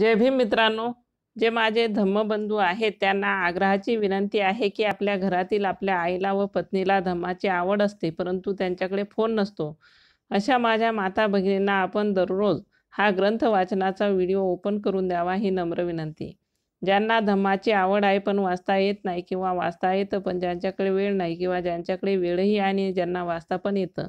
जय भीम मित्रांनो, जे माझे धम्मबंधू आहेत त्यांना आग्रहाची विनंती आहे की आपल्या घरातील आपल्या आईला व पत्नीला धम्माची आवड असते, परंतु त्यांच्याकडे फोन नसतो. अशा माझ्या माता भगिनींना आपण दररोज हा ग्रंथ वाचनाचा व्हिडिओ ओपन करून द्यावा ही नम्र विनंती. ज्यांना धम्माची आवड आहे पण वाचता येत नाही, किंवा वाचता येतं पण ज्यांच्याकडे वेळ नाही, किंवा ज्यांच्याकडे वेळही आणि ज्यांना वाचता पण येतं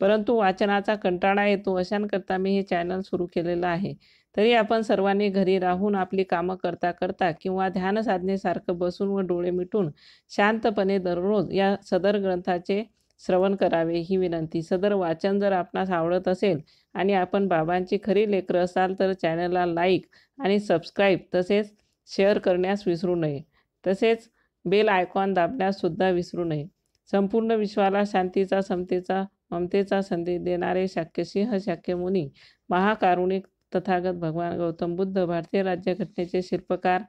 परंतु वाचनाचा कंटाळा येतो, अशांकरता मी हे चॅनल सुरू केलेलं आहे. तरी आपण सर्वांनी घरी राहून आपली कामं करता करता किंवा ध्यान साधनेसारखं बसून व डोळे मिटून शांतपणे दररोज या सदर ग्रंथाचे श्रवण करावे ही विनंती. सदर वाचन जर आपणास आवडत असेल आणि आपण बाबांची खरी लेकरं असाल तर चॅनलला लाईक आणि सबस्क्राईब तसेच शेअर करण्यास विसरू नये. तसेच बेल आयकॉन दाबण्यास सुद्धा विसरू नये. संपूर्ण विश्वाला शांतीचा, समतेचा, ममतेचा संदेश देणारे शाक्यसिंह शाक्यमुनी, महाकारुणिक तथागत भगवान गौतम बुद्ध, भारतीय राज्यघटनेचे शिल्पकार,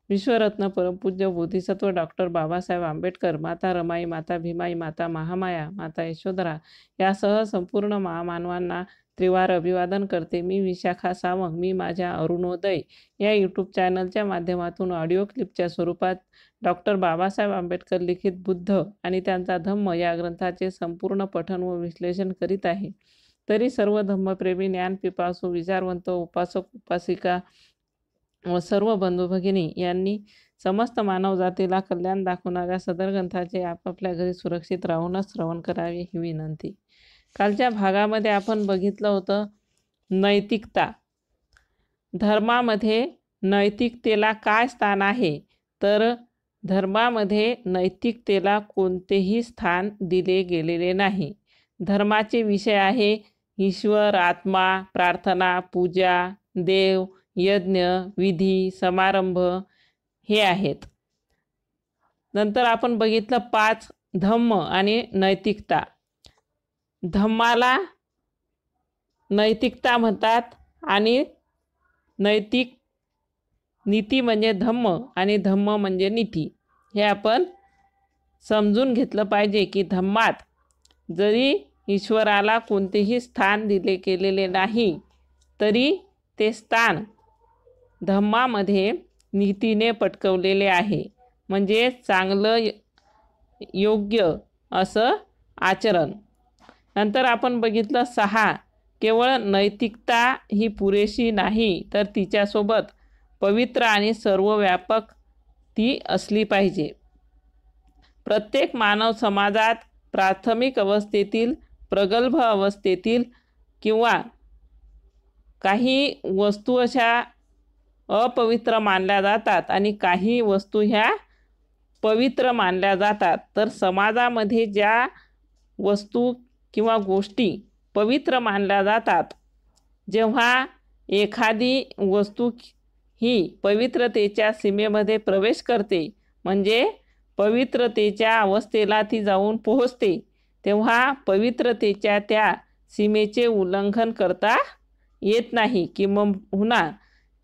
विश्वरत्न परमपूज्य बोधिसत्व डॉक्टर बाबासाहेब आंबेडकर, माता रमाई, माता भीमाई, माता महामाया, माता यशोधरा यासह संपूर्ण महामानवांना त्रिवार अभिवादन करते. मी विशाखा सावंत. मी माझ्या अरुणोदय या यूट्यूब चॅनलच्या माध्यमातून ऑडिओ क्लिपच्या स्वरूपात डॉक्टर बाबासाहेब आंबेडकर लिखित बुद्ध आणि त्यांचा धम्म या ग्रंथाचे संपूर्ण पठण व विश्लेषण करीत आहे. तरी सर्व धम्मप्रेमी, ज्ञानपिपासू, विचारवंत, उपासक, उपासिका व सर्व बंधू भगिनी यांनी समस्त मानवजातीला कल्याण दाखवणाऱ्या सदर ग्रंथाचे आपापल्या घरी सुरक्षित राहूनच श्रवण करावे ही विनंती. कालच्या भागामध्ये आपण बघितलं होतं नैतिकता. धर्मामध्ये नैतिकतेला काय स्थान आहे, तर धर्मामध्ये नैतिकतेला कोणतेही स्थान दिले गेलेले नाही. धर्माचे विषय आहे ईश्वर, आत्मा, प्रार्थना, पूजा, देव, यज्ञ, विधी, समारंभ हे आहेत. नंतर आपण बघितलं 5 धम्म आणि नैतिकता. धम्माला नैतिकता म्हणतात आणि नैतिक नीती म्हणजे धम्म आणि धम्म म्हणजे नीती. हे आपण समजून घेतलं पाहिजे की धम्मात जरी ईश्वराला कोणतेही स्थान दिले गेलेले नाही, तरी ते स्थान धम्मामध्ये नीतीने पटकवलेले आहे, म्हणजे चांगलं योग्य असं आचरण. नंतर आपण बघितलं 6 केवळ नैतिकता ही पुरेशी नाही, तर तिच्यासोबत पवित्र आणि सर्वव्यापक ती असली पाहिजे. प्रत्येक मानव समाजात प्राथमिक अवस्थेतील, प्रगल्भ अवस्थेतील किंवा काही वस्तू अशा अपवित्र मानल्या जातात आणि काही वस्तू ह्या पवित्र मानल्या जातात. तर समाजामध्ये ज्या वस्तू किंवा गोष्टी पवित्र मानल्या जातात, जेव्हा एखादी वस्तू ही पवित्रतेच्या सीमेमध्ये प्रवेश करते, म्हणजे पवित्रतेच्या अवस्थेला ती जाऊन पोहोचते, तेव्हा पवित्रतेच्या त्या सीमेचे उल्लंघन करता येत नाही, किंबहुना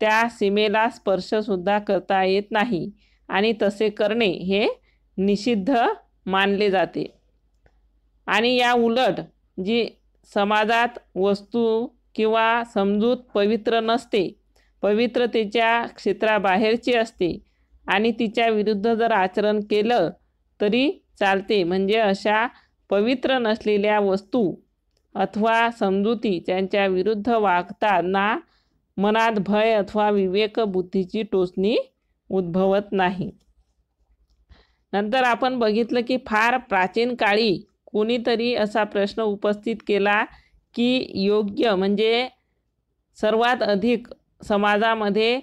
त्या सीमेला स्पर्शसुद्धा करता येत नाही आणि तसे करणे हे निषिद्ध मानले जाते. आणि या उलट जी समाजात वस्तू किंवा समजूत पवित्र नसते, पवित्रतेच्या क्षेत्राबाहेरची असते आणि तिच्या विरुद्ध जर आचरण केलं तरी चालते, म्हणजे अशा पवित्र नसलेल्या वस्तू अथवा समजुती त्यांच्या विरुद्ध वागताना मनात भय अथवा विवेक बुद्धीची टोचणी उद्भवत नाही. नंतर आपण बघितलं की फार प्राचीन काळी कोणीतरी असा प्रश्न उपस्थित केला की योग्य म्हणजे सर्वात अधिक समाजामध्ये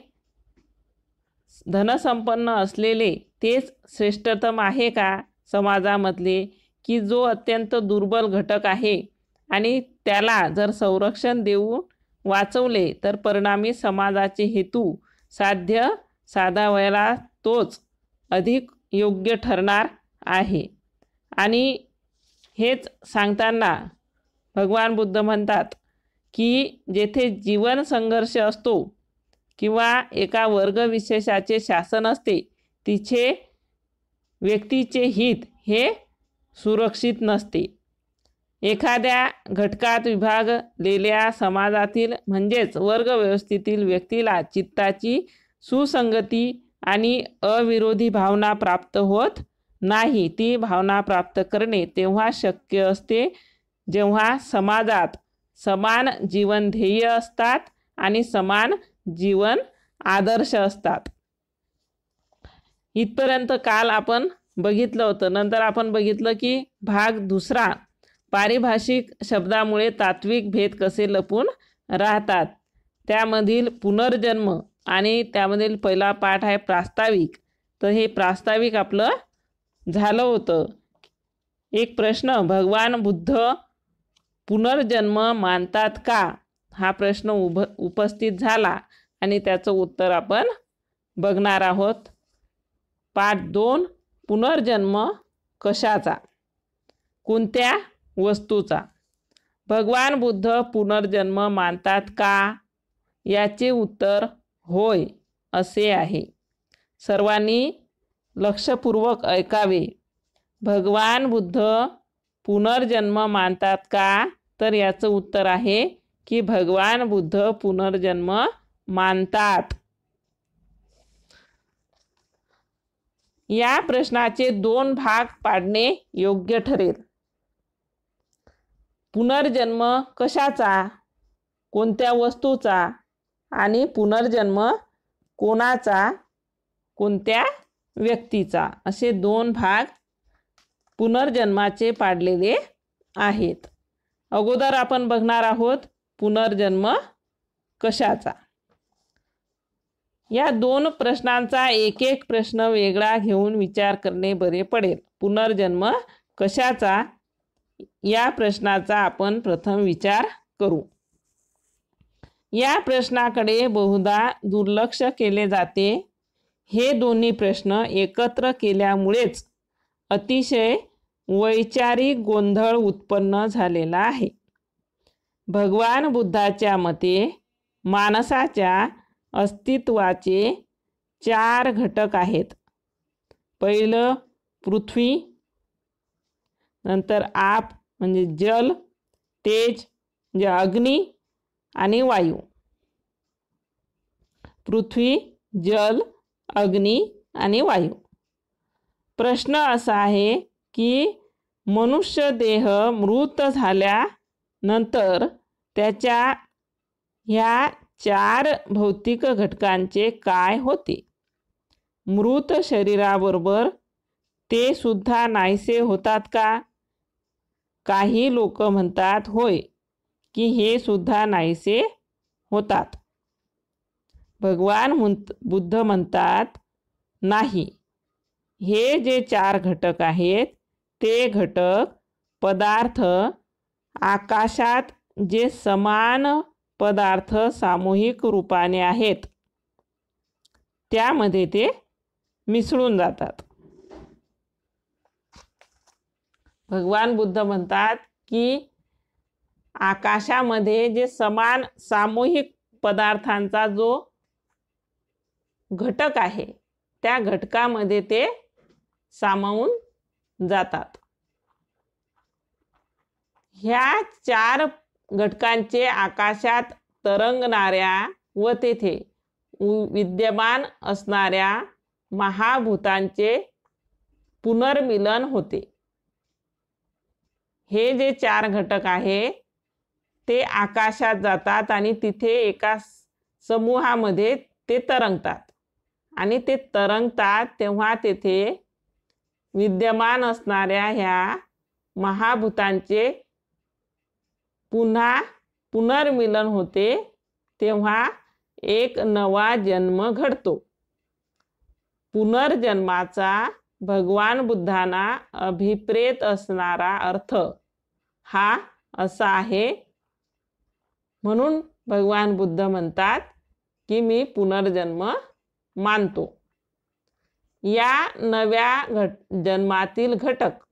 धनसंपन्न असलेले तेच श्रेष्ठतम आहे का समाजामधले, की जो अत्यंत दुर्बल घटक आहे आणि त्याला जर संरक्षण देऊन वाचवले तर परिणामी समाजाचे हेतू साधावयाला तोच अधिक योग्य ठरणार आहे. आणि हेच सांगताना भगवान बुद्ध म्हणतात की जेथे जीवन संघर्ष असतो किंवा एका वर्गविशेषाचे शासन असते, तिथे व्यक्तीचे हित हे सुरक्षित नसते. एखाद्या घटकात विभागलेल्या समाजातील म्हणजेच वर्गव्यवस्थेतील व्यक्तीला चित्ताची सुसंगती आणि अविरोधी भावना प्राप्त होत नाही. ती भावना प्राप्त करणे तेव्हा शक्य असते जेव्हा समाजात समान जीवन ध्येय असतात आणि समान जीवन आदर्श असतात. इथपर्यंत काल आपण बघितलं होतं. नंतर आपण बघितलं की भाग दुसरा, पारिभाषिक शब्दामुळे तात्विक भेद कसे लपून राहतात, त्यामधील पुनर्जन्म आणि त्यामधील पहिला पाठ आहे प्रास्ताविक. तर हे प्रास्ताविक आपलं झालं होतं. एक प्रश्न, भगवान बुद्ध पुनर्जन्म मानतात का, हा प्रश्न उपस्थित झाला आणि त्याचं उत्तर आपण बघणार आहोत. पाठ 2, पुनर्जन्म कशाचा, कोणत्या वस्तूचा. भगवान बुद्ध पुनर्जन्म मानतात का, याचे उत्तर होय असे आहे. सर्वांनी लक्षपूर्वक ऐकावे. भगवान बुद्ध पुनर्जन्म मानतात का, तर याचं उत्तर आहे की भगवान बुद्ध पुनर्जन्म मानतात. या प्रश्नाचे 2 भाग पाडणे योग्य ठरेल. पुनर्जन्म कशाचा, कोणत्या वस्तूचा आणि पुनर्जन्म कोणाचा, कोणत्या व्यक्तीचा, असे 2 भाग पुनर्जन्माचे पाडलेले आहेत. अगोदर आपण बघणार आहोत पुनर्जन्म कशाचा. या 2 प्रश्नांचा एक एक प्रश्न वेगळा घेऊन विचार करणे बरे पडेल. पुनर्जन्म कशाचा या प्रश्नाचा आपण प्रथम विचार करू. या प्रश्नाकडे बहुधा दुर्लक्ष केले जाते. हे दोन्ही प्रश्न एकत्र केल्यामुळेच अतिशय वैचारिक गोंधळ उत्पन्न झालेला आहे. भगवान बुद्धाच्या मते माणसाच्या अस्तित्वाचे 4 घटक आहेत. पहिलं पृथ्वी, नंतर आप म्हणजे जल, तेज म्हणजे अग्नी आणि वायू. पृथ्वी, जल, अग्नी आणि वायू. प्रश्न असा आहे की मनुष्य देह मृत झाल्यानंतर त्याच्या ह्या 4 भौतिक घटकांचे काय होते. मृत शरीराबरोबर ते सुद्धा नाहीसे होतात का. काही लोक म्हणतात होय की हे सुद्धा नाहीसे होतात. भगवान बुद्ध म्हणतात नाही, हे जे 4 घटक आहेत ते घटक पदार्थ आकाशात जे समान पदार्थ सामूहिक रूपाने आहेत त्यामध्ये ते मिसळून जातात. भगवान बुद्ध म्हणतात की आकाशामध्ये जे समान सामूहिक पदार्थांचा जो घटक आहे त्या घटकामध्ये ते सामावून जातात. ह्या 4 घटकांचे आकाशात तरंगणाऱ्या व तेथे विद्यमान असणाऱ्या महाभूतांचे पुनर्मिलन होते. हे जे 4 घटक आहे ते आकाशात जातात आणि तिथे एका समूहामध्ये ते तरंगतात आणि ते तरंगतात तेव्हा तेथे विद्यमान असणाऱ्या ह्या महाभूतांचे पुन्हा पुनर्मिलन होते. तेव्हा एक नवा जन्म घडतो. पुनर्जन्माचा भगवान बुद्धांना अभिप्रेत असणारा अर्थ हा असा आहे. म्हणून भगवान बुद्ध म्हणतात की मी पुनर्जन्म मानतो. या नव्या जन्मातील घटक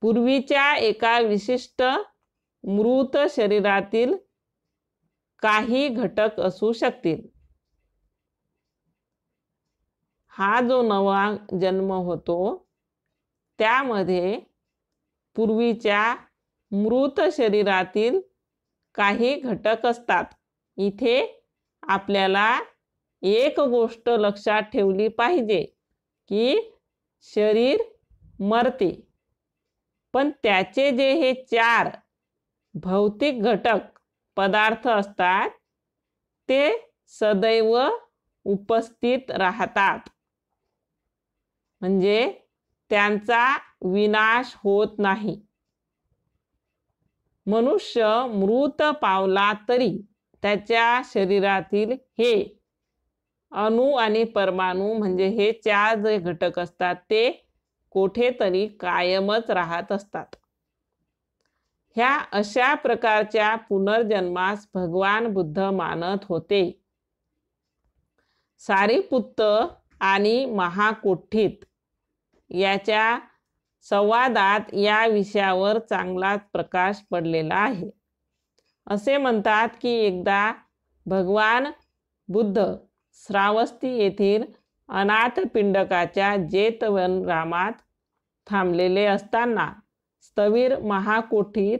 पूर्वीच्या एका विशिष्ट मृत शरीरातील काही घटक असू शकतील. हा जो नवा जन्म होतो त्यामध्ये पूर्वीच्या मृत शरीरातील काही घटक असतात. इथे आपल्याला एक गोष्ट लक्षात ठेवली पाहिजे की शरीर मरते, पण त्याचे जे हे 4 भौतिक घटक पदार्थ असतात ते सदैव उपस्थित राहतात, म्हणजे त्यांचा विनाश होत नाही. मनुष्य मृत पावला तरी त्याच्या शरीरातील हे अणु आणि परमाणु म्हणजे हे 4 जे घटक असतात ते कुठेतरी कायमच राहत असतात. ह्या अशा प्रकारच्या पुनर्जन्मास भगवान बुद्ध मानत होते. सारीपुत्त आणि महाकोठीत याच्या संवादात या विषयावर चांगलाच प्रकाश पडलेला आहे. असे म्हणतात की एकदा भगवान बुद्ध श्रावस्ती येथील अनाथपिंडकाच्या जेतवनरामात थांबलेले असताना स्थविर महाकोठीत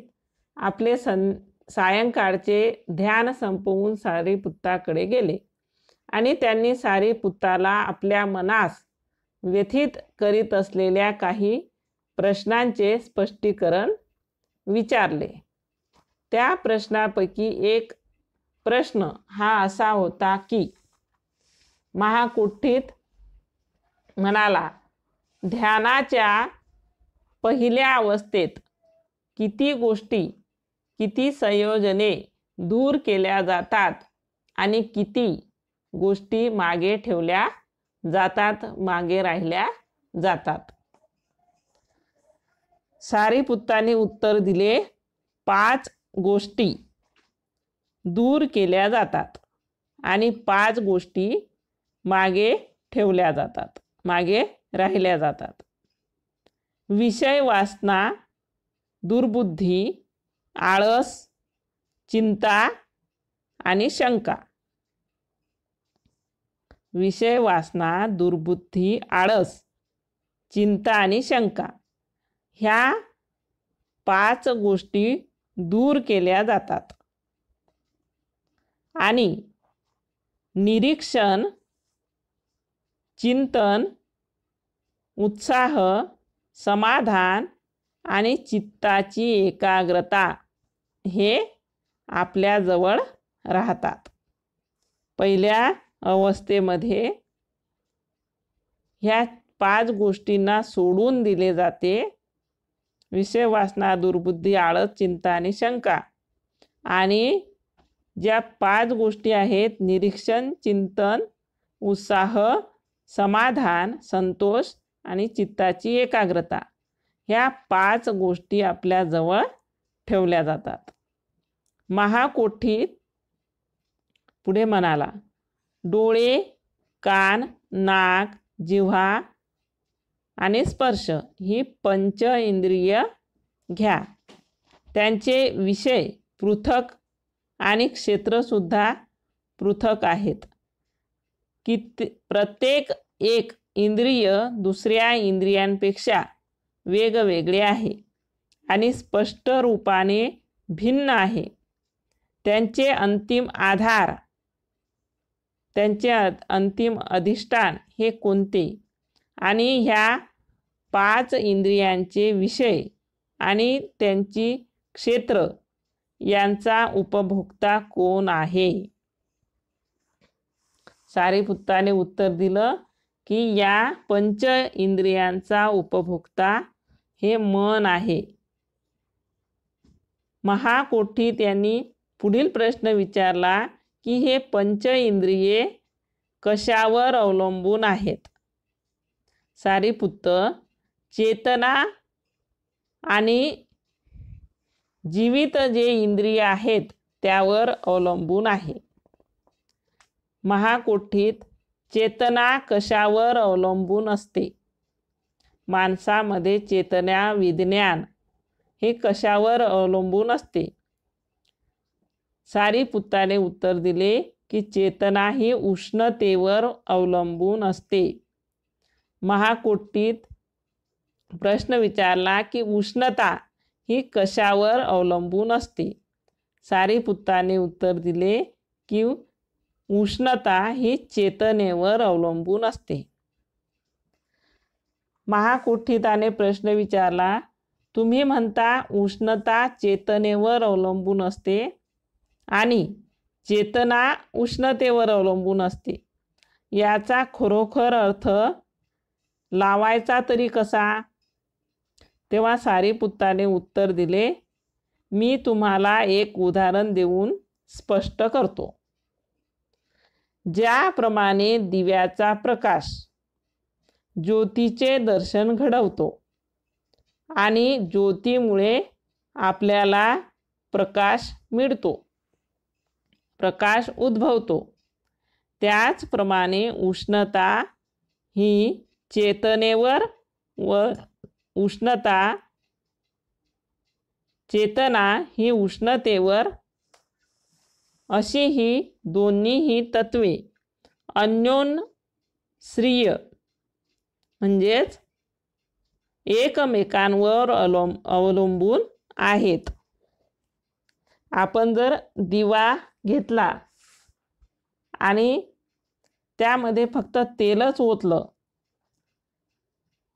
आपले सायंकाळचे ध्यान संपवून सारीपुत्ताकडे गेले आणि त्यांनी सारीपुत्ताला आपल्या मनास व्यथित करीत असलेल्या काही प्रश्नांचे स्पष्टीकरण विचारले. त्या प्रश्नापैकी एक प्रश्न हा असा होता की महाकोठीत म्हणाला, ध्यानाच्या पहिल्या अवस्थेत किती गोष्टी, किती संयोजने दूर केल्या जातात आणि किती गोष्टी मागे ठेवल्या जातात, मागे राहिल्या जातात. सारीपुत्ताने उत्तर दिले, 5 गोष्टी दूर केल्या जातात आणि 5 गोष्टी मागे ठेवल्या जातात, मागे राहिल्या जातात. विषय वासना, दुर्बुद्धी, आळस, चिंता आणि शंका. विषय वासना, दुर्बुद्धी, आळस, चिंता आणि शंका ह्या 5 गोष्टी दूर केल्या जातात आणि निरीक्षण, चिंतन, उत्साह, समाधान आणि चित्ताची एकाग्रता हे आपल्याजवळ राहतात. पहिल्या अवस्थेमध्ये ह्या 5 गोष्टींना सोडून दिले जाते. विषय वासना, दुर्बुद्धी, आळस, चिंता आणि शंका. आणि ज्या 5 गोष्टी आहेत निरीक्षण, चिंतन, उत्साह, समाधान, संतोष आणि चित्ताची एकाग्रता ह्या 5 गोष्टी आपल्याजवळ ठेवल्या जातात. महाकोठीत पुढे म्हणाला, डोळे, कान, नाक, जिव्हा आणि स्पर्श ही 5 इंद्रिय घ्या. त्यांचे विषय पृथक आणि क्षेत्रसुद्धा पृथक आहेत. प्रत्येक एक इंद्रिय दुसऱ्या इंद्रियांपेक्षा वेगवेगळे आहे आणि स्पष्ट रूपाने भिन्न आहे. त्यांचे अंतिम आधार, त्यांचे अंतिम अधिष्ठान हे कोणते आणि ह्या 5 इंद्रियांचे विषय आणि त्यांची क्षेत्र यांचा उपभोक्ता कोण आहे? सारीपुत्ताने उत्तर दिलं की या 5 इंद्रियांचा उपभोक्ता हे मन आहे. महाकोठीत यांनी पुढील प्रश्न विचारला की हे 5 इंद्रिये कशावर अवलंबून आहेत? सारीपुत्त, चेतना आणि जीवित जे इंद्रिय आहेत त्यावर अवलंबून आहे. महाकोठीत चेतना कशावर अवलंबून असते? माणसामध्ये चेतना, विज्ञान हे कशावर अवलंबून असते? सारीपुत्ताने उत्तर दिले की चेतना ही उष्णतेवर अवलंबून असते. महाकोठीत प्रश्न विचारला की उष्णता ही कशावर अवलंबून असते? सारीपुत्ताने उत्तर दिले की उष्णता ही चेतनेवर अवलंबून असते. महाकुठिताने प्रश्न विचारला, तुम्ही म्हणता उष्णता चेतनेवर अवलंबून असते आणि चेतना उष्णतेवर अवलंबून असते. याचा खरोखर अर्थ लावायचा तरी कसा? तेव्हा सारीपुत्ताने उत्तर दिले, मी तुम्हाला एक उदाहरण देऊन स्पष्ट करतो. ज्याप्रमाणे दिव्याचा प्रकाश ज्योतीचे दर्शन घडवतो आणि ज्योतीमुळे आपल्याला प्रकाश मिळतो, प्रकाश उद्भवतो, त्याचप्रमाणे उष्णता ही चेतनेवर व चेतना ही उष्णतेवर, अशी ही दोन्हीही तत्वे अन्योन्यश्रीय म्हणजेच एकमेकांवर अवलंबून आहेत. आपण जर दिवा घेतला आणि त्यामध्ये फक्त तेलच ओतलं,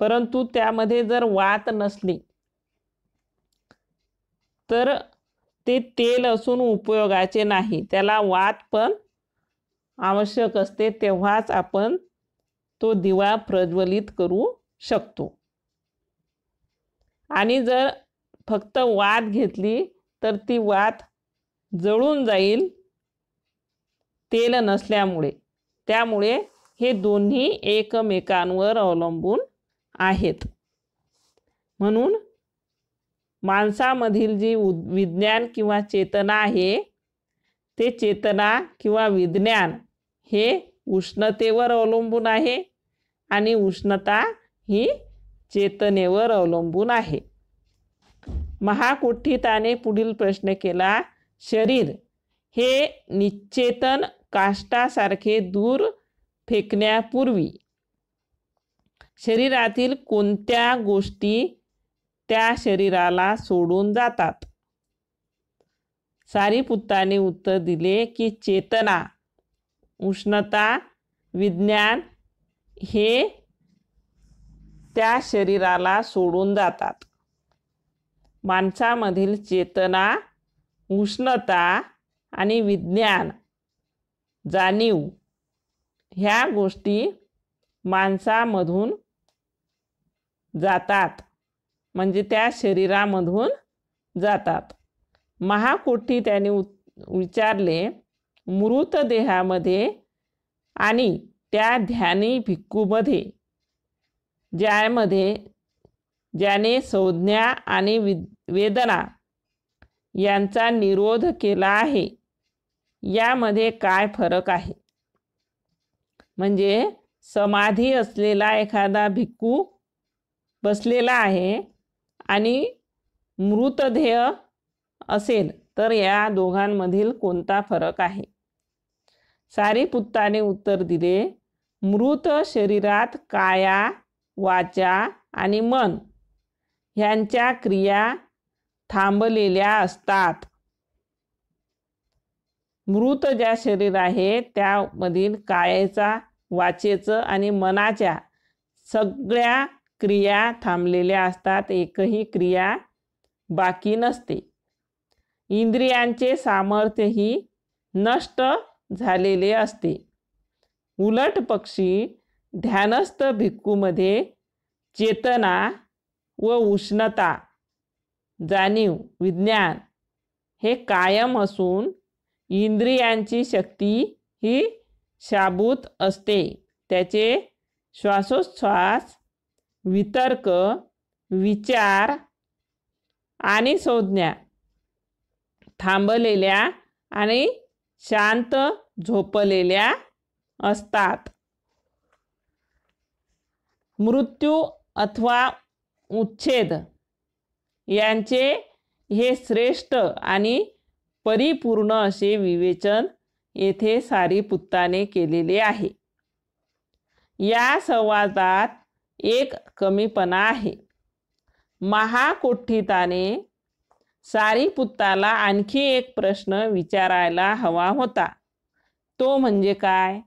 परंतु त्यामध्ये जर वात नसली तर ते तेल असून उपयोगाचे नाही. त्याला वात पण आवश्यक असते, तेव्हाच आपण तो दिवा प्रज्वलित करू शकतो. आणि जर फक्त वात घेतली तर ती वात जळून जाईल तेल नसल्यामुळे. त्यामुळे हे दोन्ही एकमेकांवर अवलंबून आहेत. म्हणून माणसामधील जी विज्ञान किंवा चेतना आहे, ते चेतना किंवा विज्ञान हे उष्णतेवर अवलंबून आहे आणि उष्णता ही चेतनेवर अवलंबून आहे. महाकुठिताने पुढील प्रश्न केला, शरीर हे निश्चेतन काष्टासारखे दूर फेकण्यापूर्वी शरीरातील कोणत्या गोष्टी त्या शरीराला सोडून जातात? सारीपुत्ताने उत्तर दिले की चेतना, उष्णता, विज्ञान हे त्या शरीराला सोडून जातात. माणसामधील चेतना, उष्णता आणि विज्ञान, जाणीव ह्या गोष्टी माणसामधून जातात, म्हणजे त्या शरीरामधून जातात. महाकोठी त्याने विचारले, मृतदेहामध्ये आणि त्या ध्यानी भिक्खूमध्ये ज्याने संज्ञा आणि वेदना यांचा निरोध केला आहे, यामध्ये काय फरक आहे? म्हणजे समाधी असलेला एखादा भिक्खू बसलेला आहे आणि मृतदेह असेल तर या दोघांमधील कोणता फरक आहे? सारीपुत्ताने उत्तर दिले, मृत शरीरात काया, वाचा आणि मन ह्यांच्या क्रिया थांबलेल्या असतात. मृत ज्या शरीर आहे त्यामधील कायेचा, वाचेचं आणि मनाच्या सगळ्या क्रिया थांबलेल्या असतात. एकही क्रिया बाकी नसते. इंद्रियांचे सामर्थ्यही नष्ट झालेले असते. उलट पक्षी ध्यानस्थ भिक्खूमध्ये चेतना व उष्णता, जाणीव, विज्ञान हे कायम असून इंद्रियांची शक्ती ही शाबूत असते. त्याचे श्वासोच्छ्वास, वितर्क, विचार आणि संज्ञा थांबलेल्या आणि शांत झोपलेल्या असतात. मृत्यू अथवा उच्छेद यांचे हे श्रेष्ठ आणि परिपूर्ण असे विवेचन येथे सारीपुत्ताने केलेले आहे. या संवादात एक कमीपणा आहे. महाकोठिताने सारीपुत्ताला आणखी एक प्रश्न विचारायला हवा होता. तो म्हणजे काय?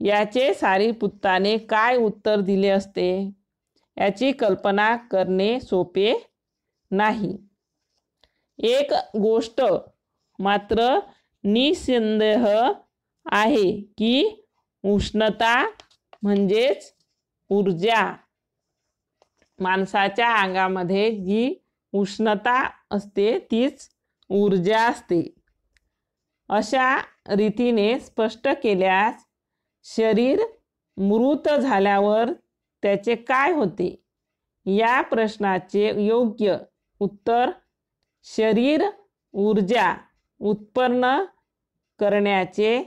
याचे सारीपुत्ताने काय उत्तर दिले असते याची कल्पना करणे सोपे नाही. एक गोष्ट मात्र निसंदेह आहे की उष्णता म्हणजेच ऊर्जा, माणसाच्या अंगामध्ये जी उष्णता असते तीच ऊर्जा असते. अशा रीतीने स्पष्ट केल्यास शरीर मृत झाल्यावर त्याचे काय होते या प्रश्नाचे योग्य उत्तर शरीर ऊर्जा उत्पन्न करण्याचे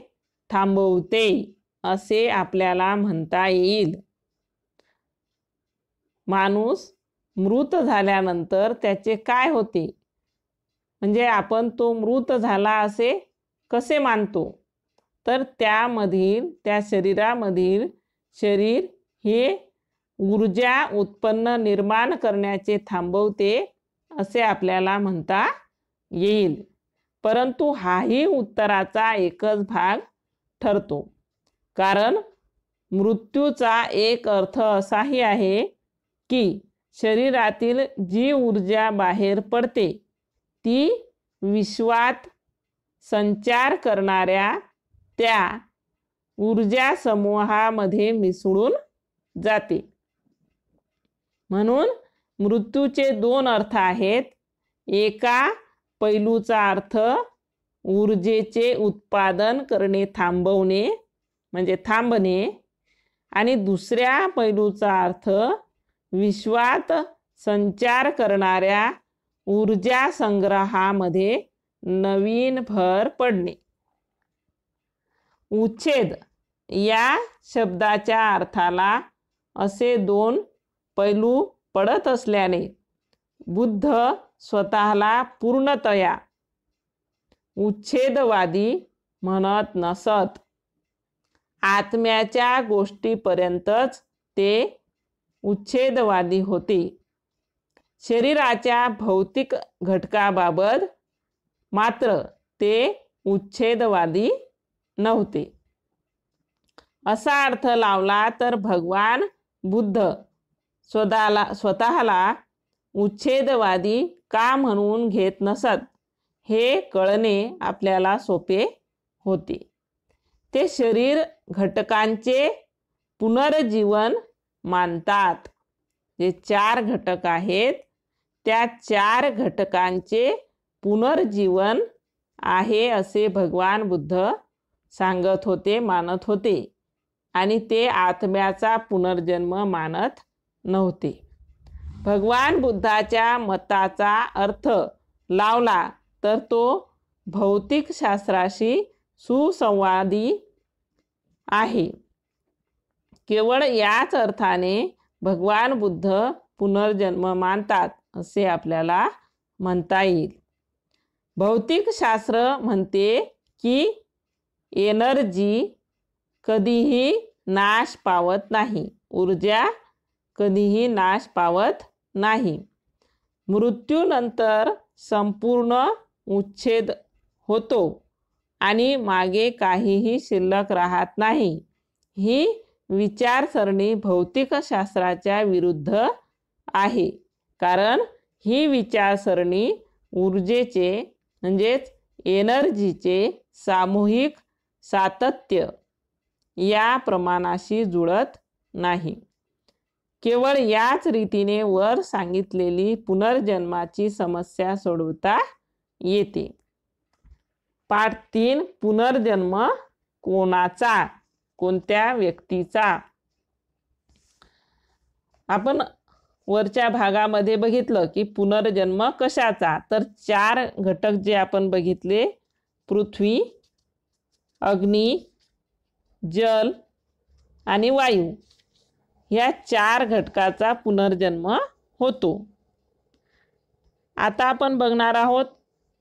थांबवते असे आपल्याला म्हणता येईल. माणूस मृत झाल्यानंतर त्याचे काय होते म्हणजे आपण तो मृत झाला असे कसे मानतो, तर त्या शरीरामधील शरीर हे ऊर्जा उत्पन्न निर्माण करण्याचे थांबवते असे आपल्याला म्हणता येईल. परंतु हाही उत्तराचा एकच भाग ठरतो, कारण मृत्यूचा एक अर्थ असाही आहे की शरीरातील जी ऊर्जा बाहेर पडते ती विश्वात संचार करणाऱ्या त्या ऊर्जा समूहामध्ये मिसळून जाते. म्हणून मृत्यूचे दोन अर्थ आहेत. एका पैलूचा अर्थ ऊर्जेचे उत्पादन करणे थांबवणे म्हणजे थांबणे, आणि दुसऱ्या पैलूचा अर्थ विश्वात संचार करणाऱ्या ऊर्जा संग्रहामध्ये नवीन भर पडणे. उच्छेद या शब्दाच्या अर्थाला असे दोन पैलू पडत असल्याने बुद्ध स्वतःला पूर्णतया उच्छेदवादी म्हणत नसत. आत्म्याच्या गोष्टीपर्यंतच ते उच्छेदवादी होते. शरीराच्या भौतिक घटकाबाबत मात्र ते उच्छेदवादी नव्हते. असा अर्थ लावला तर भगवान बुद्ध स्वतःला उच्छेदवादी का म्हणून घेत नसत हे कळणे आपल्याला सोपे होते. ते शरीर घटकांचे पुनर्जीवन मानतात. जे 4 घटक आहेत त्या 4 घटकांचे पुनर्जीवन आहे असे भगवान बुद्ध सांगत होते, मानत होते, आणि ते आत्म्याचा पुनर्जन्म मानत नव्हते. भगवान बुद्धाच्या मताचा अर्थ लावला तर तो भौतिक शास्त्राशी सुसंवादी आहे. केवळ याच अर्थाने भगवान बुद्ध पुनर्जन्म मानतात असे आपल्याला म्हणता येईल. भौतिक शास्त्र म्हणते की एनर्जी कधीही नाश पावत नाही, ऊर्जा कधीही नाश पावत नाही. मृत्यूनंतर संपूर्ण उच्छेद होतो आणि मागे काहीही शिल्लक राहत नाही. ही विचारसरणी भौतिक शास्त्राच्या विरुद्ध आहे, कारण ही विचारसरणी ऊर्जेचे म्हणजेच एनर्जीचे सामूहिक सातत्य या प्रमाणाशी जुळत नाही. केवळ याच रीतीने वर सांगितलेली पुनर्जन्माची समस्या सोडवता येते. पाठ 3 पुनर्जन्म कोणाचा, कोणत्या व्यक्तीचा. आपण वरच्या भागामध्ये बघितलं की पुनर्जन्म कशाचा, तर 4 घटक जे आपण बघितले, पृथ्वी, अग्नी, जल आणि वायू, ह्या 4 घटकाचा पुनर्जन्म होतो. आता आपण बघणार आहोत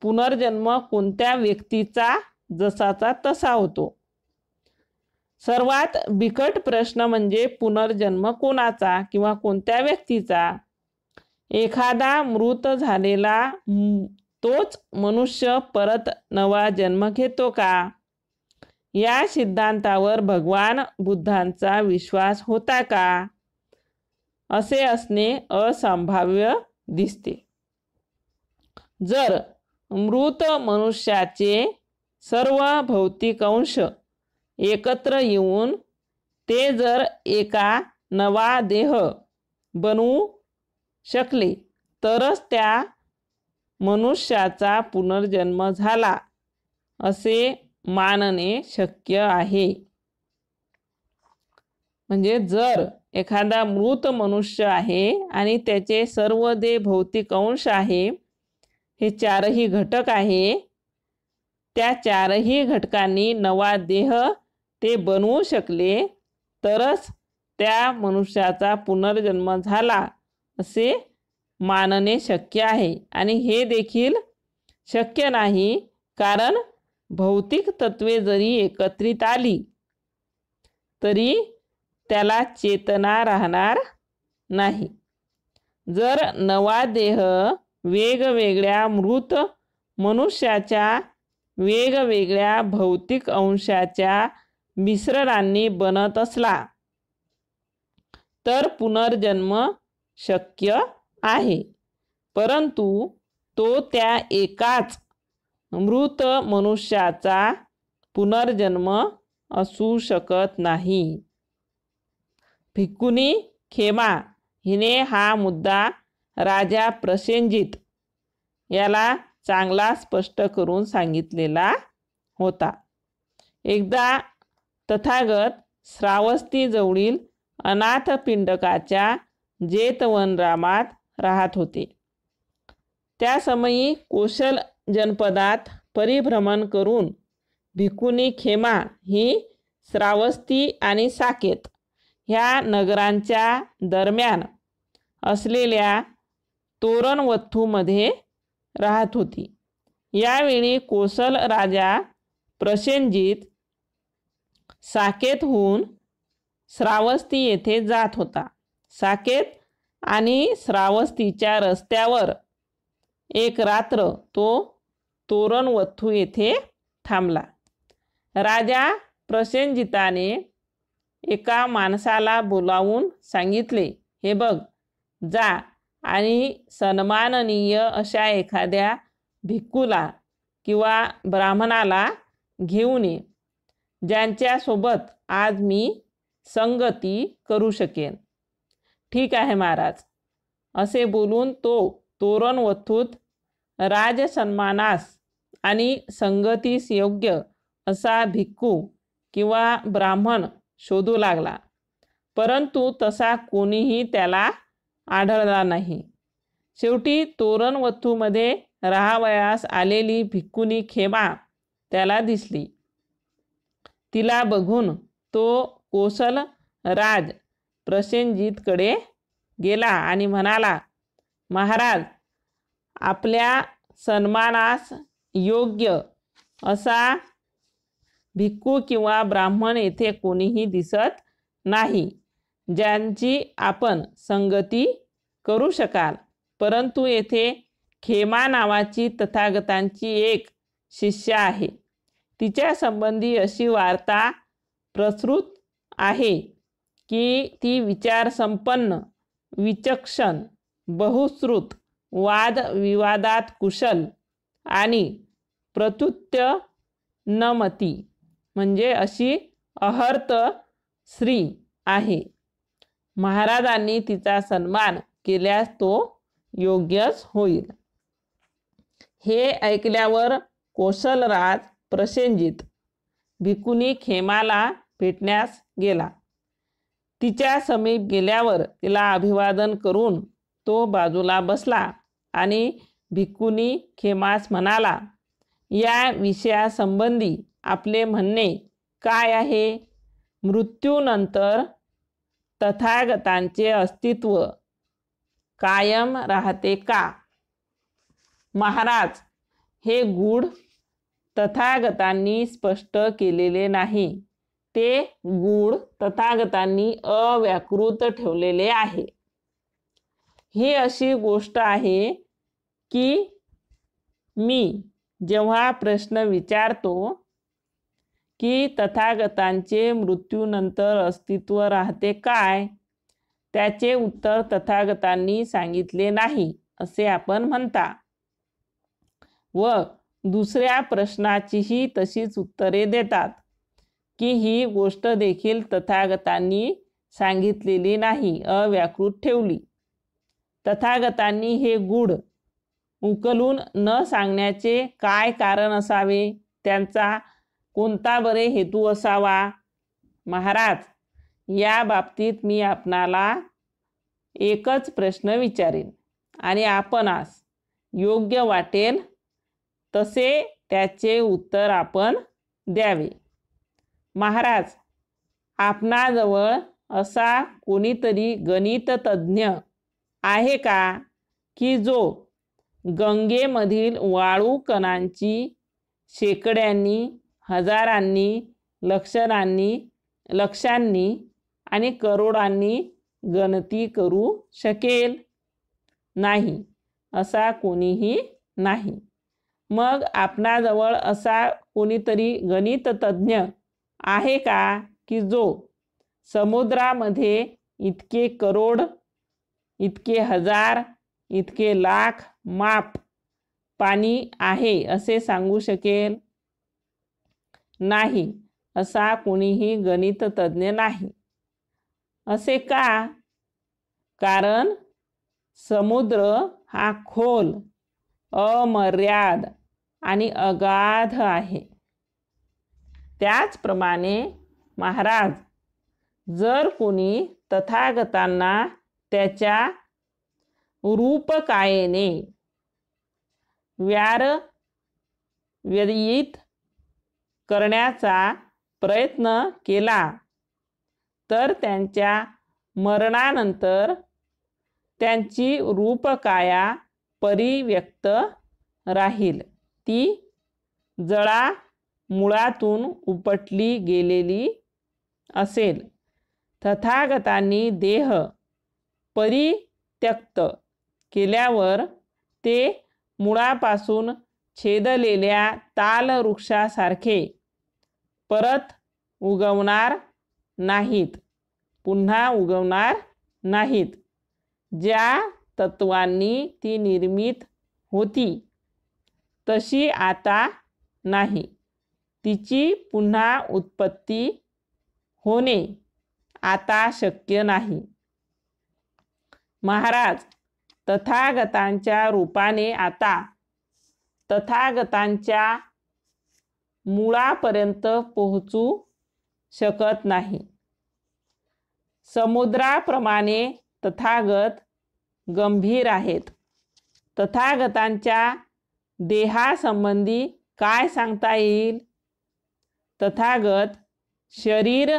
पुनर्जन्म कोणत्या व्यक्तीचा जसाचा तसा होतो. सर्वात बिकट प्रश्न म्हणजे पुनर्जन्म कोणाचा किंवा कोणत्या व्यक्तीचा. एखादा मृत झालेला तोच मनुष्य परत नवा जन्म घेतो का? या सिद्धांतावर भगवान बुद्धांचा विश्वास होता का? असे असणे असंभाव्य दिसते. जर मृत मनुष्याचे सर्व भौतिक अंश एकत्र येऊन ते जर एका नवा देह बनवू शकले तरच त्या मनुष्याचा पुनर्जन्म झाला असे मानणे शक्य आहे. म्हणजे जर एखादा मृत मनुष्य आहे आणि त्याचे सर्व जे भौतिक अंश आहे, हे चारही घटक आहे, त्या चारही घटकांनी नवा देह ते बनवू शकले तरच त्या मनुष्याचा पुनर्जन्म झाला असे मानणे शक्य आहे. आणि हे देखील शक्य नाही, कारण भौतिक तत्वे जरी एकत्रित आली तरी त्याला चेतना राहणार नाही. जर नवा देह वेगवेगळ्या मृत मनुष्याच्या वेगवेगळ्या भौतिक अंशाच्या मिश्रणांनी बनत असला तर पुनर्जन्म शक्य आहे, परंतु तो त्या एकाच मृत मनुष्याचा पुनर्जन्म असू शकत नाही. भिक्खुनी खेमा हिने हा मुद्दा राजा प्रसेनजित याला चांगला स्पष्ट करून सांगितलेला होता. एकदा तथागत श्रावस्ती जवळील अनाथपिंडकाच्या जेतवनरामात राहत होते. त्या समयी कोशल जनपदात परिभ्रमण करून भिक्खुनी खेमा ही श्रावस्ती आणि साकेत ह्या नगरांच्या दरम्यान असलेल्या तोरणवथूमध्ये राहत होती. यावेळी कोसल राजा प्रसेनजित साकेतहून श्रावस्ती येथे जात होता. साकेत आणि श्रावस्तीच्या रस्त्यावर एक रात्र तो तोरणवथू येथे थांबला. राजा प्रसेनजिताने एका माणसाला बोलावून सांगितले, हे बघ, जा आणि सन्माननीय अशा एखाद्या भिक्खूला किंवा ब्राह्मणाला घेऊन ये, ज्यांच्यासोबत आज मी संगती करू शकेन. ठीक आहे महाराज, असे बोलून तो तोरणवथूत राजसन्मानास आणि संगतीस योग्य असा भिक्खू किंवा ब्राह्मण शोधू लागला, परंतु तसा कोणीही त्याला आढळला नाही. शेवटी तोरणवथूमध्ये राहावयास आलेली भिक्खुनी खेमा त्याला दिसली. तिला बघून तो कोसल राज प्रसेनजितकडे गेला आणि म्हणाला, महाराज, आपल्या सन्मानास योग्य असा भिक्खू किंवा ब्राह्मण येथे कोणीही दिसत नाही ज्यांची आपण संगती करू शकाल, परंतु येथे खेमा नावाची तथागतांची एक शिष्या आहे. तिच्या संबंधी अशी वार्ता प्रसृत आहे की ती विचारसंपन्न, विचक्षण, बहुश्रुत, वादविवादात कुशल आणि प्रत्युत्य नमती म्हणजे अशी अहर्त स्त्री आहे. महाराजांनी तिचा सन्मान केल्यास तो योग्यच होईल. हे ऐकल्यावर कोसलराज प्रसेनजित भिक्खुनी खेमाला भेटण्यास गेला. तिच्या समीप गेल्यावर तिला अभिवादन करून तो बाजूला बसला आणि भिक्खुनी खेमास म्हणाला, या विषयासंबंधी आपले म्हणणे काय आहे? मृत्यूनंतर तथागतांचे अस्तित्व कायम राहते का? महाराज, हे गूढ तथागतांनी स्पष्ट केलेले नाही. ते गूढ तथागतांनी अव्याकृत ठेवलेले आहे. ही अशी गोष्ट आहे की मी जेव्हा प्रश्न विचारतो की तथागतांचे मृत्यूनंतर अस्तित्व राहते काय, त्याचे उत्तर तथागतांनी सांगितले नाही असे आपण म्हणता, व दुसऱ्या प्रश्नाचीही तशीच उत्तरे देतात की ही गोष्ट देखील तथागतांनी सांगितलेली नाही, अव्याकृत ठेवली. तथागतांनी हे गूढ उकलून न सांगण्याचे काय कारण असावे, त्यांचा कोणता बरे हेतू असावा? महाराज, या बाबतीत मी आपणाला एकच प्रश्न विचारेन आणि आपणास योग्य वाटेल तसे त्याचे उत्तर आपण द्यावे. महाराज, आपणाजवळ असा कोणीतरी गणिततज्ञ आहे का की जो गंगेमधील वाळू कणांची शेकड्यांनी, हजारांनी, लक्षांनी आणि करोडांनी गणती करू शकेल? नाही, असा कोणीही नाही. मग आपणाजवळ असा कोणीतरी गणिततज्ञ आहे का की जो समुद्रामध्ये इतके करोड, इतके हजार, इतके लाख माप पाणी आहे असे सांगू शकेल? नाही, असा कोणीही गणिततज्ञ नाही. असे का? कारण समुद्र हा खोल, अमर्याद आणि अगाध आहे. त्याचप्रमाणे महाराज, जर कोणी तथागतांना त्याच्या रूपकायेने व्ययित करण्याचा प्रयत्न केला तर त्यांच्या मरणानंतर त्यांची रूपकाया परिव्यक्त राहील, ती जळा मुळातून उपटली गेलेली असेल. तथागतांनी देह परित्यक्त केल्यावर ते मुळापासून छेदलेल्या तालवृक्षासारखे परत उगवणार नाहीत, पुन्हा उगवणार नाहीत. ज्या तत्वांनी ती निर्मित होती तशी आता नाही, तिची पुन्हा उत्पत्ती होणे आता शक्य नाही. महाराज, तथागतांच्या रूपाने आता तथागतांच्या मुळापर्यंत पोहोचू शकत नाही. समुद्राप्रमाणे तथागत गंभीर आहेत. तथागतांच्या देहासंबंधी काय सांगता येईल? तथागत शरीर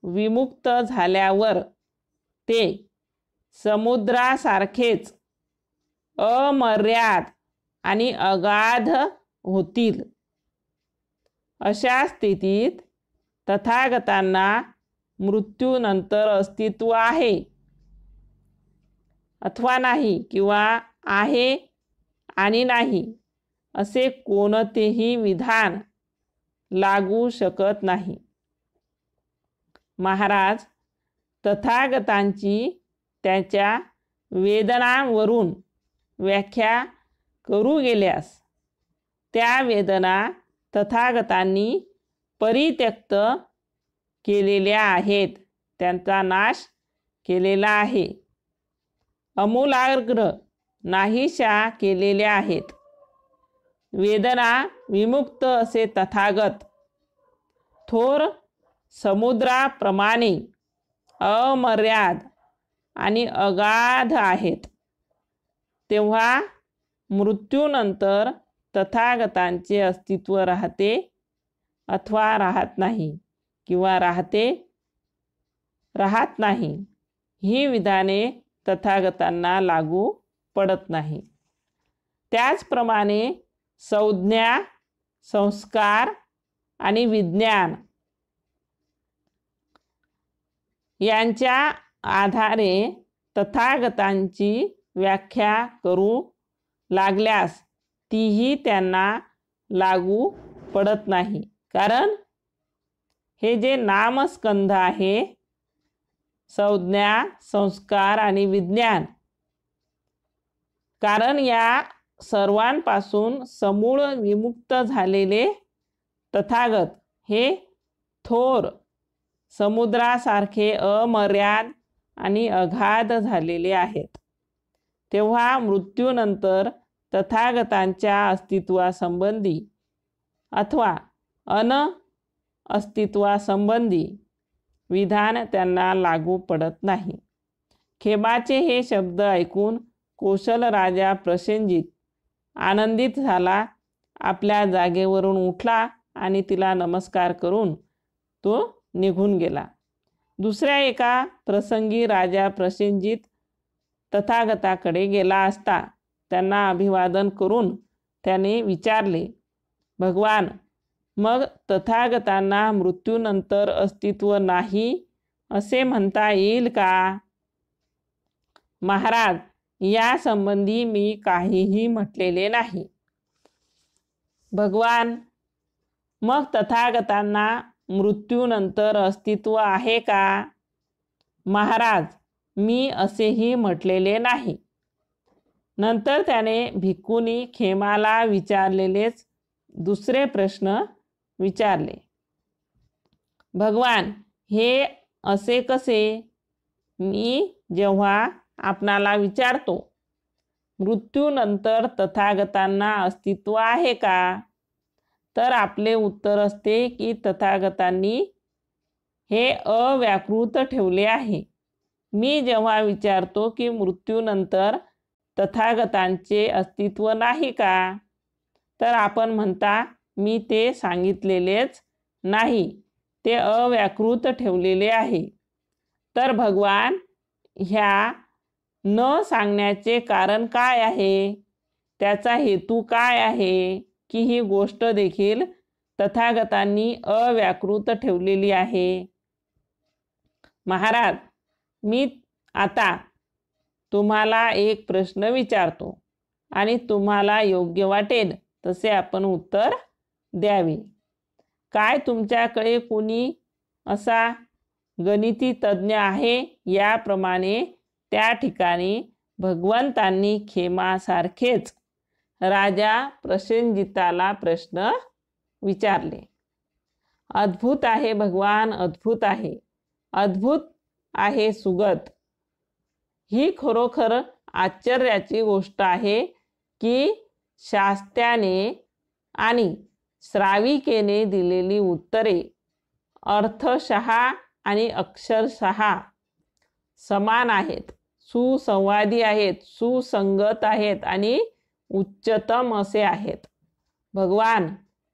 विमुक्त झाल्यावर ते समुद्रासारखेच अमर्याद आणि अगाध होतील. अशा स्थितीत तथागतांना मृत्यूनंतर अस्तित्व आहे अथवा नाही, किंवा आहे आणि नाही असे कोणतेही विधान लागू शकत नाही. महाराज, तथागतांची त्याच्या वेदनांवरून व्याख्या करू गेल्यास त्या वेदना तथागतांनी परित्यक्त केलेल्या आहेत, त्यांचा नाश केलेला आहे, आमूलाग्र नाहीशा केलेल्या आहेत. वेदना विमुक्त असे तथागत थोर समुद्राप्रमाणे अमर्याद आणि अगाध आहेत. तेव्हा मृत्यूनंतर तथागतांचे अस्तित्व राहते अथवा राहत नाही, किंवा राहत नाही, ही विधाने तथागतांना लागू पडत नाही. त्याचप्रमाणे संज्ञा, संस्कार आणि विज्ञान यांच्या आधारे तथागतांची व्याख्या करू लागल्यास तीही त्यांना लागू पडत नाही. कारण हे जे नामस्कंध आहे, संज्ञा, संस्कार आणि विज्ञान, कारण या सर्वांपासून समूळ विमुक्त झालेले तथागत हे थोर समुद्रासारखे अमर्याद आणि अगाध झालेले आहेत. तेव्हा मृत्यूनंतर तथागतांच्या अस्तित्वासंबंधी अथवा अस्तित्वासंबंधी विधान त्यांना लागू पडत नाही. खेमाचे हे शब्द ऐकून कौशल राजा प्रसेनजित आनंदित झाला. आपल्या जागेवरून उठला आणि तिला नमस्कार करून तो निघून गेला. दुसऱ्या एका प्रसंगी राजा प्रसेनजित तथागताकडे गेला असता त्यांना अभिवादन करून त्याने विचारले, भगवान, मग तथागतांना मृत्यूनंतर अस्तित्व नाही असे म्हणता येईल का? महाराज, या संबंधी मी काहीही म्हटलेले नाही. भगवान, मग तथागतांना मृत्यूनंतर अस्तित्व आहे का? महाराज, मी असेही म्हटलेले नाही. नंतर त्याने भिक्खूंनी खेमाला विचारलेलेच दुसरे प्रश्न विचारले. भगवान, हे असे कसे? मी जेव्हा आपणाला विचारतो मृत्यूनंतर तथागतांना अस्तित्व आहे का, तर आपले उत्तर असते की तथागतांनी हे अव्याकृत ठेवले आहे. मी जेव्हा विचारतो की मृत्यूनंतर तथागतांचे अस्तित्व नाही का, तर आपण म्हणता मी ते सांगितलेलेच नाही, ते अव्याकृत ठेवलेले आहे. तर भगवान, ह्या न सांगण्याचे कारण काय आहे? त्याचा हेतू काय आहे की ही गोष्ट देखील तथागतांनी अव्याकृत ठेवलेली आहे? महाराज, मी आता तुम्हाला एक प्रश्न विचारतो आणि तुम्हाला योग्य वाटेल तसे आपण उत्तर द्यावे. काय तुमच्याकडे कोणी असा गणिती तज्ज्ञ आहे? याप्रमाणे त्या ठिकाणी भगवंतांनी खेमासारखेच राजा प्रसेनजिताला प्रश्न विचारले. अद्भुत आहे भगवान, अद्भुत आहे, अद्भुत आहे सुगत. ही खरोखर आश्चर्याची गोष्ट आहे की शास्त्याने आणि श्राविकेने दिलेली उत्तरे अर्थशः आणि अक्षरशः समान आहेत, सुसंवादी आहेत, सुसंगत आहेत आणि उच्चतम असे आहेत. भगवान,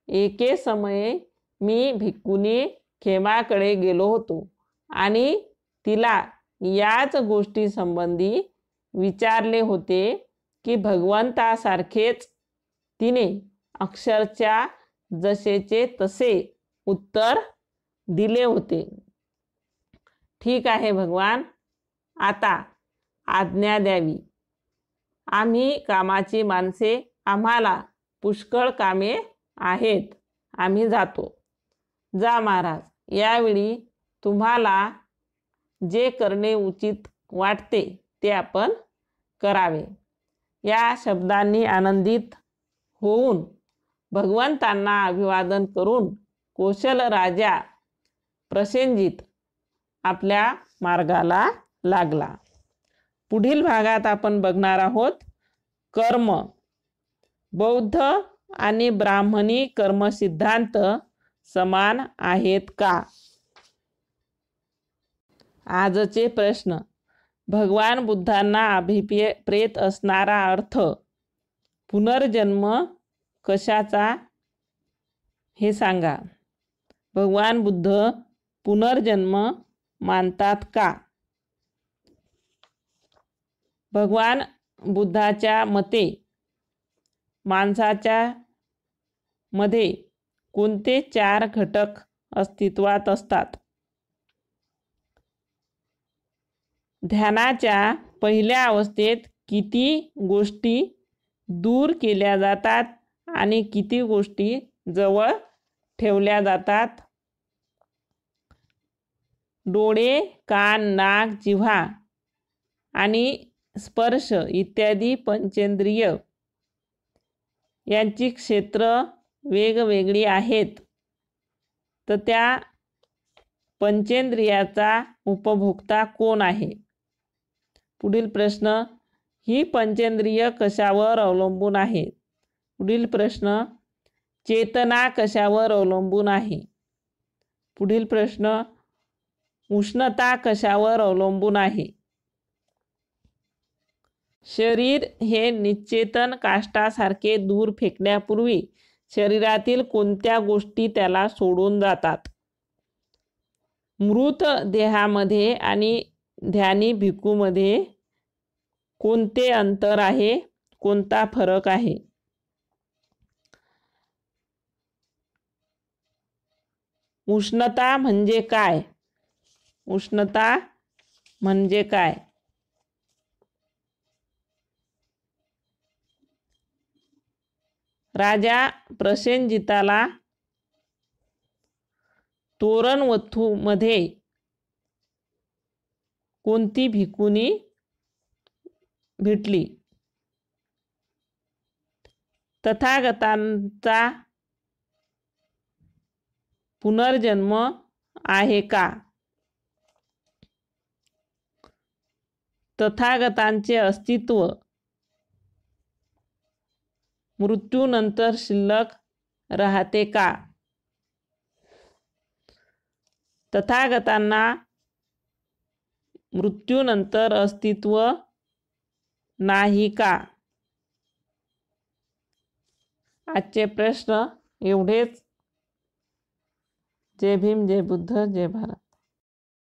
एके समये मी भिक्खूंनी खेमाकडे गेलो होतो आणि तिला याच गोष्टी संबंधी विचारले होते की भगवंतासारखेच तिने अक्षरशः जसेचे तसे उत्तर दिले होते. ठीक आहे भगवान, आता आज्ञा द्यावी. आम्ही कामाची माणसे, आम्हाला पुष्कळ कामे आहेत, आम्ही जातो. जा महाराज, यावेळी तुम्हाला जे करणे उचित वाटते ते आपण करावे. या शब्दांनी आनंदित होऊन भगवंतांना अभिवादन करून कौशल राजा प्रसेनजित आपल्या मार्गाला लागला. पुढील भागात आपण बघणार आहोत कर्म. बौद्ध आणि ब्राह्मणी कर्मसिद्धांत समान आहेत का? आजचे प्रश्न. भगवान बुद्धांना अभिप्रेत असणारा अर्थ पुनर्जन्म कशाचा हे सांगा. भगवान बुद्ध पुनर्जन्म मानतात का? भगवान बुद्धाच्या मते माणसाच्या मध्ये कोणते 4 घटक अस्तित्वात असतात? ध्यानाच्या पहिल्या अवस्थेत किती गोष्टी दूर केल्या जातात आणि किती गोष्टी जवळ ठेवल्या जातात? डोळे, कान, नाक, जिव्हा आणि स्पर्श इत्यादी पंचेंद्रिय यांची क्षेत्र वेगवेगळी आहेत, तर त्या पंचेंद्रियाचा उपभोक्ता कोण आहे? पुढील प्रश्न, ही पंचेंद्रिय कशावर अवलंबून आहेत? पुढील प्रश्न, चेतना कशावर अवलंबून आहे? पुढील प्रश्न, उष्णता कशावर अवलंबून आहे? शरीर हे निश्चेतन काष्ठासारखे दूर फेकण्यापूर्वी शरीरातील कोणत्या गोष्टी त्याला सोडून जातात? मृत देहामध्ये आणि ध्यानी भिक्खूमध्ये कोणते अंतर आहे? कोणता फरक आहे? उष्णता म्हणजे काय? उष्णता म्हणजे काय? राजा प्रसेनजिताला तोरणवथूमध्ये कोणती भिक्खुनी भेटली? तथागतांचा पुनर्जन्म आहे का? तथागतांचे अस्तित्व मृत्यूनंतर शिल्लक राहते का? तथागतांना मृत्यूनंतर अस्तित्व नाही का? आजचे प्रश्न एवढेच. जय भीम, जय बुद्ध, जय भारत.